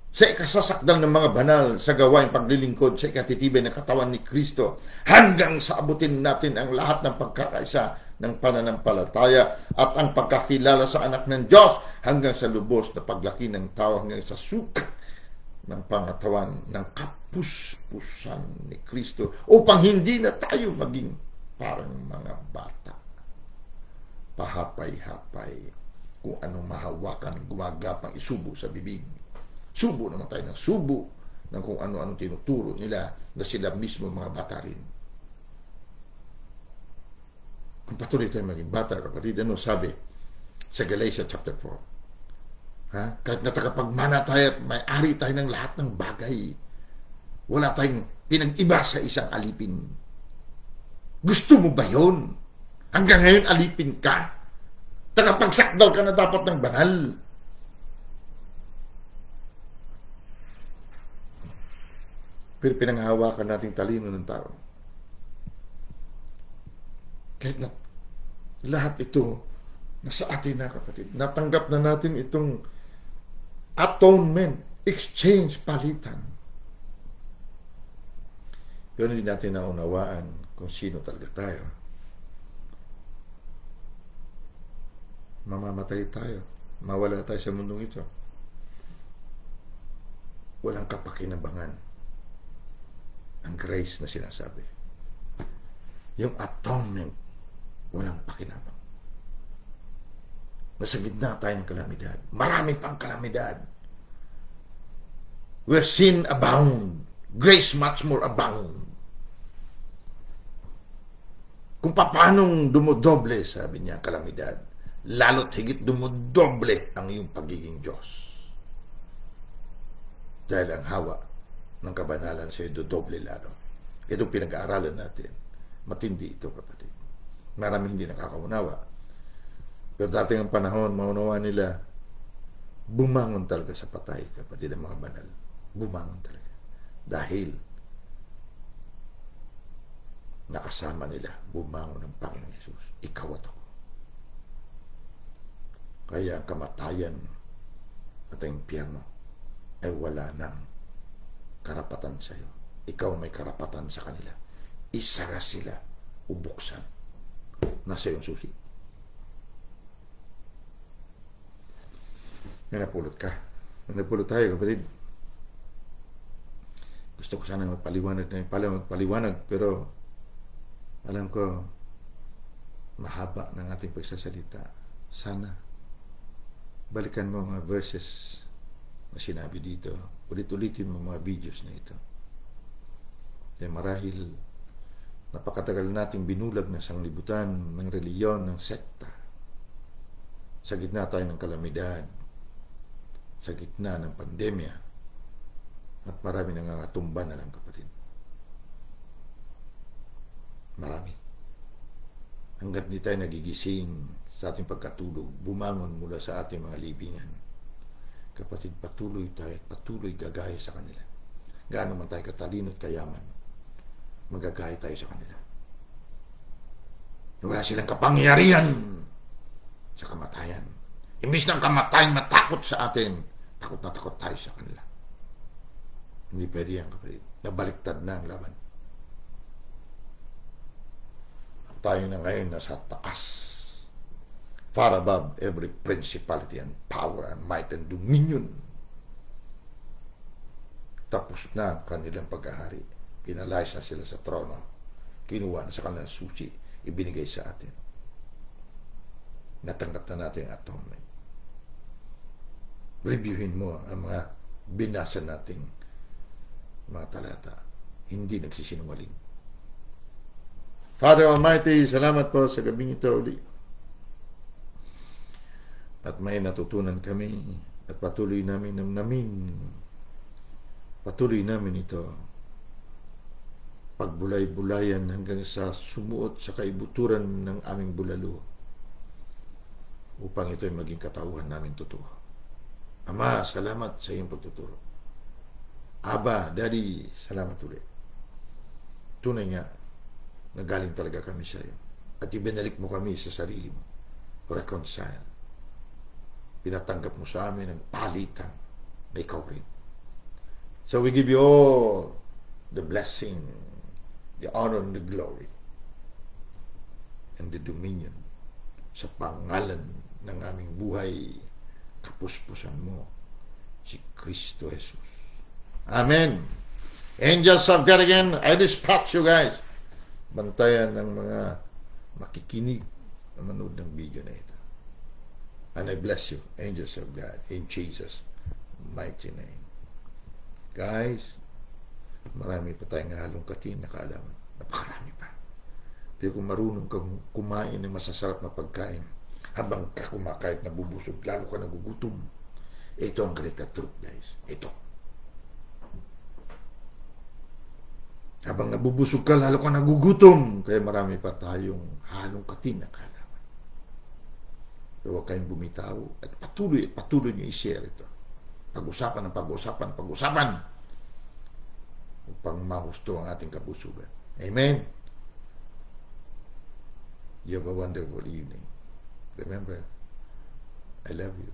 Speaker 1: sa ikasasakdal ng mga banal sa gawain paglilingkod sa ikatitibay ng katawan ni Kristo, hanggang sa abutin natin ang lahat ng pagkakaisa ng pananampalataya at ang pagkakilala sa anak ng Diyos, hanggang sa lubos na paglaki ng tao, hanggang sa sukat ng pangatawan ng kapuspusan ni Kristo, upang hindi na tayo maging parang mga bata, pahapay-hapay, kung anong mahawakan, gumagapang isubo sa bibig. Subo naman tayo ng subo ng kung ano-ano tinuturo nila na sila mismo mga bata rin. Kung patuloy tayo maging bata, kapatid, ano sabi sa Galatia chapter 4? Kahit natakapagmana tayo at may-ari tayo ng lahat ng bagay, wala tayong pinag-iba sa isang alipin. Gusto mo ba yun? Hanggang ngayon alipin ka? Tagapagsakdal ka na dapat ng banal. Pero pinanghahawakan nating talino ng tao. Kahit na lahat ito nasa atin na, kapatid. Natanggap na natin itong atonement, exchange, palitan. Pero hindi natin naunawaan kung sino talaga tayo. Mamamatay tayo. Mawala tayo sa mundong ito. Walang kapakinabangan ang grace na sinasabi. Yung atonement, walang pakinabang. Nasa gitna tayo ng kalamidad. Marami pang kalamidad. Where sin abound, grace much more abound. Kung paanong dumodoble, sabi niya, kalamidad, lalo't higit dumodoble ang iyong pagiging Diyos. Dahil ang hawa ng kabanalan sa iyo dodoble lalo. Itong pinag-aaralan natin. Matindi ito, kapatid. Maraming hindi nakakaunawa. Pero dating ang panahon, maunawa nila, bumangon talaga sa patay, kapatid, ang mga banal. Bumangon talaga. Dahil nakasama nila, bumangon ng Panginoon Yesus. Ikaw at ako. Kaya ang kamatayan at ang impyerno ay wala ng karapatan sa iyo. Ikaw may karapatan sa kanila. Isara sila o buksan. Nasa iyong susi. May napulot ka. May napulot tayo, kapatid. Gusto ko sana magpaliwanag, pero alam ko mahaba ng ating pagsasalita. Sana balikan mo mga verses na sinabi dito. Ulit-ulitin mo mga videos na ito. Dahil marahil napakatagal nating binulag na sanglibutan ng reliyon, ng sekta. Sa gitna tayo ng kalamidad, sa gitna ng pandemya, at marami nangangatumba na lang, kapatid. Marami. Hanggat di tayo nagigising sa ating pagkatulog, bumangon mula sa ating mga libingan, kapatid, patuloy tayo at patuloy gagaya sa kanila. Gaano man tayo katalino at kayaman, magagaya tayo sa kanila. Wala silang kapangyarihan sa kamatayan. Imbis ng kamatayan matakot sa atin, takot na takot tayo sa kanila. Hindi pwede yan, kapatid. Nabaliktad na ang laban. Tayo na ngayon nasa taas, far above every principality and power and might and dominion. Tapos na ang kanilang pag-ahari. Pinalayas na sila sa trono. Kinuha na sa kanilang susi. Ibinigay sa atin. Natanggap na natin ang atonement. Reviewin mo ang mga binasa nating mga talata. Hindi nagsisinungaling. Father Almighty, salamat po sa gabing ito uli. At may natutunan kami at patuloy namin ito pagbulay-bulayan hanggang sa sumuot sa kaibuturan ng aming bulalo upang ito'y maging katauhan namin totoo. Ama, salamat sa iyong pagtuturo. Aba, Daddy, salamat ulit. Tunay nga, nagaling talaga kami sa iyo. At ibinalik mo kami sa sarili mo. Reconcile. Pinatanggap mo sa amin ang palitan na ikaw rin. So we give you all the blessing, the honor and the glory, and the dominion sa pangalan ng aming buhay, kapuspusan mo, si Kristo Jesus. Amen. Angels of God again, I dispatch you guys. Bantayan ng mga makikinig na manood ng video na ito. And I bless you, angels of God, in Jesus' mighty name. Guys, marami pa tayong halong katin na kaalaman. Napakarami pa. Pero kung marunong kang kumain ng masasarap na pagkain, habang ka kumakain nabubusog, lalo ka nagugutom. Ito ang greater truth, guys. Ito. Habang nabubusog ka, lalo ka nagugutom. Kaya marami pa tayong halong katin na kaalaman. So huwag kayong bumitaw at patuloy niyo i-share ito. Pag-usapan upang mahusto ang ating kabusugan. Amen. You have a wonderful evening. Remember, I love you.